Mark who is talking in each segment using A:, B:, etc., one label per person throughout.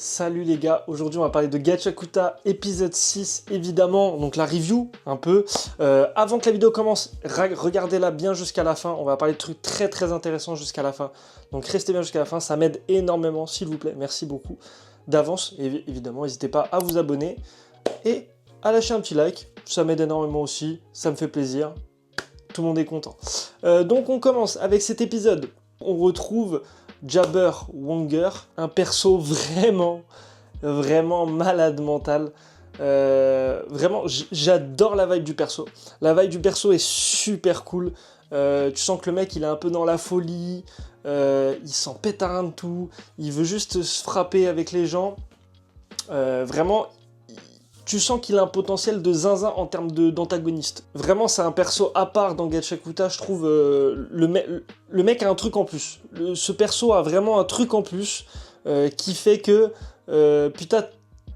A: Salut les gars, aujourd'hui on va parler de Gachakuta épisode 6 évidemment, donc la review un peu. Avant que la vidéo commence, regardez-la bien jusqu'à la fin, on va parler de trucs très intéressants jusqu'à la fin. Donc restez bien jusqu'à la fin, ça m'aide énormément s'il vous plaît, merci beaucoup d'avance. Et évidemment n'hésitez pas à vous abonner et à lâcher un petit like, ça m'aide énormément aussi, ça me fait plaisir, tout le monde est content. Donc on commence avec cet épisode, on retrouve Jabber Wonger, un perso vraiment malade mental. Vraiment, j'adore la vibe du perso. La vibe du perso est super cool. Tu sens que le mec, il est un peu dans la folie. Il s'en pète à rien de tout. Il veut juste se frapper avec les gens. Vraiment, tu sens qu'il a un potentiel de zinzin en termes d'antagoniste. Vraiment, c'est un perso à part dans Gachakuta, je trouve. Le mec a un truc en plus. Ce perso a vraiment un truc en plus qui fait que, putain,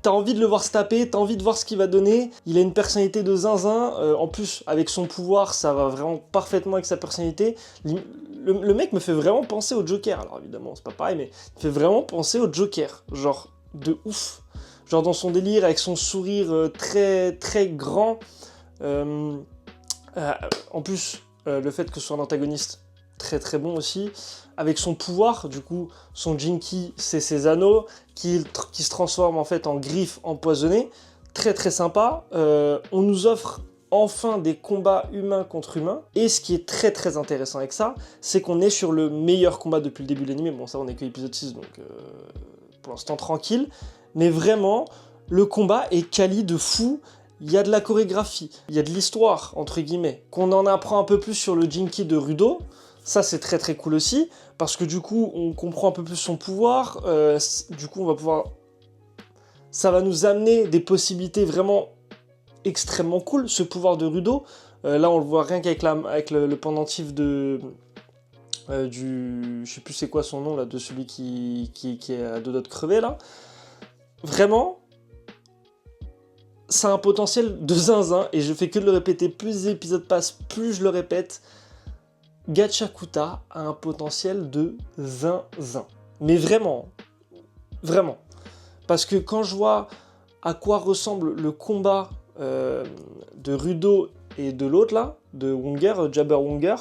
A: t'as envie de le voir se taper, t'as envie de voir ce qu'il va donner. Il a une personnalité de zinzin. En plus, avec son pouvoir, ça va vraiment parfaitement avec sa personnalité. Le mec me fait vraiment penser au Joker. Alors évidemment, c'est pas pareil, mais il me fait vraiment penser au Joker. Genre, de ouf. Genre dans son délire, avec son sourire très grand. En plus, le fait que ce soit un antagoniste très bon aussi. Avec son pouvoir, du coup, son Jinki, c'est ses anneaux, qui se transforment en fait en griffes empoisonnées. Très sympa. On nous offre enfin des combats humains contre humains. Et ce qui est très intéressant avec ça, c'est qu'on est sur le meilleur combat depuis le début de l'anime. Bon, ça, on est que épisode 6, donc pour l'instant tranquille. Mais vraiment, le combat est quali de fou. Il y a de la chorégraphie, il y a de l'histoire, entre guillemets. Qu'on en apprend un peu plus sur le Jinki de Rudo. Ça, c'est très cool aussi. Parce que du coup, on comprend un peu plus son pouvoir. Du coup, on va pouvoir... Ça va nous amener des possibilités vraiment extrêmement cool, ce pouvoir de Rudo. Là, on le voit rien qu'avec le pendentif de... je sais plus c'est quoi son nom, là, de celui qui est à deux doigts de crever, là. Vraiment, ça a un potentiel de zinzin, et je fais que de le répéter, plus les épisodes passent, plus je le répète, Gachakuta a un potentiel de zinzin. Mais vraiment. Parce que quand je vois à quoi ressemble le combat de Rudo et de l'autre là, de Wonger, Jabber Wonger,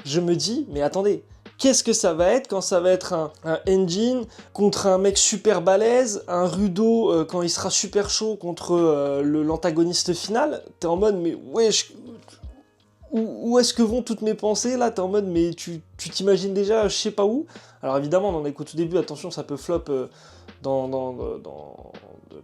A: je me dis, mais attendez, qu'est-ce que ça va être quand ça va être un engine contre un mec super balèze, un Rudo quand il sera super chaud contre l'antagoniste final. T'es en mode, mais wesh, où est-ce que vont toutes mes pensées là? T'es en mode, mais tu t'imagines déjà, je sais pas où. Alors évidemment, on en est qu'au tout début, attention, ça peut flop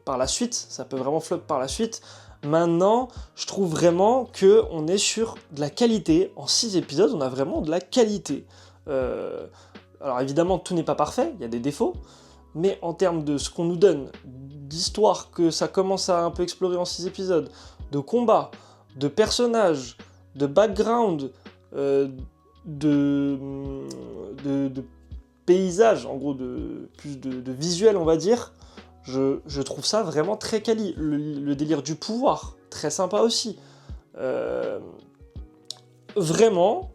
A: par la suite, ça peut vraiment flop par la suite. Maintenant, je trouve vraiment qu'on est sur de la qualité. En 6 épisodes, on a vraiment de la qualité. Alors évidemment, tout n'est pas parfait, il y a des défauts, mais en termes de ce qu'on nous donne, d'histoire que ça commence à un peu explorer en 6 épisodes, de combat, de personnages, de background, de paysage, en gros, plus de visuel, on va dire, je trouve ça vraiment très quali. Le délire du pouvoir, très sympa aussi. Vraiment,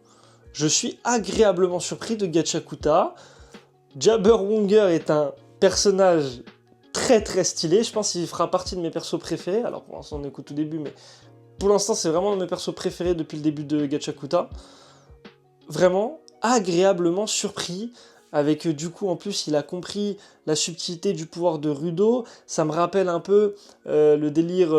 A: je suis agréablement surpris de Gachakuta. Jabber Wonger est un personnage très stylé. Je pense qu'il fera partie de mes persos préférés. Alors pour l'instant, on est qu'au tout début, mais pour l'instant, c'est vraiment un de mes persos préférés depuis le début de Gachakuta. Vraiment agréablement surpris. Avec du coup, en plus, il a compris la subtilité du pouvoir de Rudo. Ça me rappelle un peu le délire...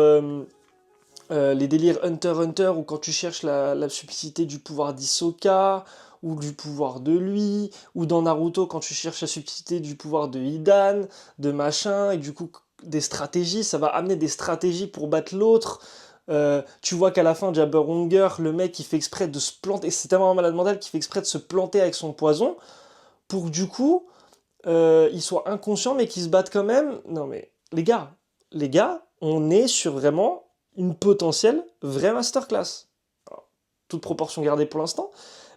A: les délires Hunter x Hunter, où quand tu cherches la subtilité du pouvoir d'Hisoka, ou du pouvoir de lui, ou dans Naruto, quand tu cherches la subtilité du pouvoir de Hidan, de machin, et du coup, des stratégies, ça va amener des stratégies pour battre l'autre. Tu vois qu'à la fin, Jabber Wonger, le mec, il fait exprès de se planter, c'est tellement un malade mental qu'il fait exprès de se planter avec son poison, pour que du coup, il soit inconscient, mais qu'il se batte quand même. Non mais, les gars, on est sur vraiment une potentielle vraie masterclass. Alors, toute proportion gardée pour l'instant,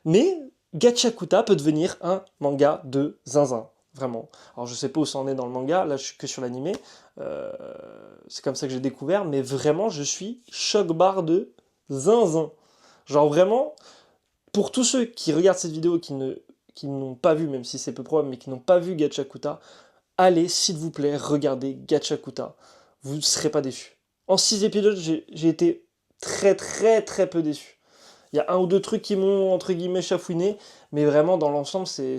A: mais Gachakuta peut devenir un manga de zinzin, vraiment. Alors je sais pas où ça en est dans le manga, là je suis que sur l'animé, c'est comme ça que j'ai découvert, mais vraiment je suis choc-barre de zinzin. Genre vraiment, pour tous ceux qui regardent cette vidéo qui n'ont pas vu, même si c'est peu probable, mais qui n'ont pas vu Gachakuta, allez, s'il vous plaît, regardez Gachakuta. Vous ne serez pas déçus. En 6 épisodes, j'ai été très très très peu déçu. Il y a un ou deux trucs qui m'ont, entre guillemets, chafouiné, mais vraiment, dans l'ensemble, c'est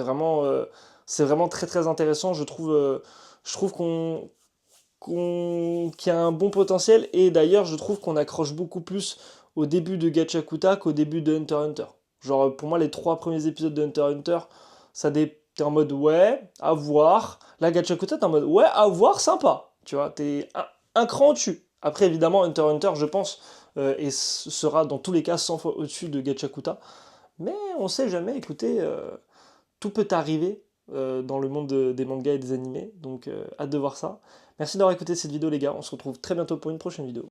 A: vraiment très très intéressant. Je trouve qu'il y a un bon potentiel, et d'ailleurs, je trouve qu'on accroche beaucoup plus au début de Gachakuta qu'au début de Hunter x Hunter. Genre, pour moi, les 3 premiers épisodes de Hunter x Hunter, t'es en mode ouais, à voir. Là, Gachakuta, t'es en mode ouais, à voir, sympa. Tu vois, t'es un cran au-dessus. Après, évidemment, Hunter x Hunter, je pense, et sera dans tous les cas 100 fois au-dessus de Gachakuta. Mais on sait jamais, écoutez, tout peut arriver dans le monde des mangas et des animés. Donc, hâte de voir ça. Merci d'avoir écouté cette vidéo, les gars. On se retrouve très bientôt pour une prochaine vidéo.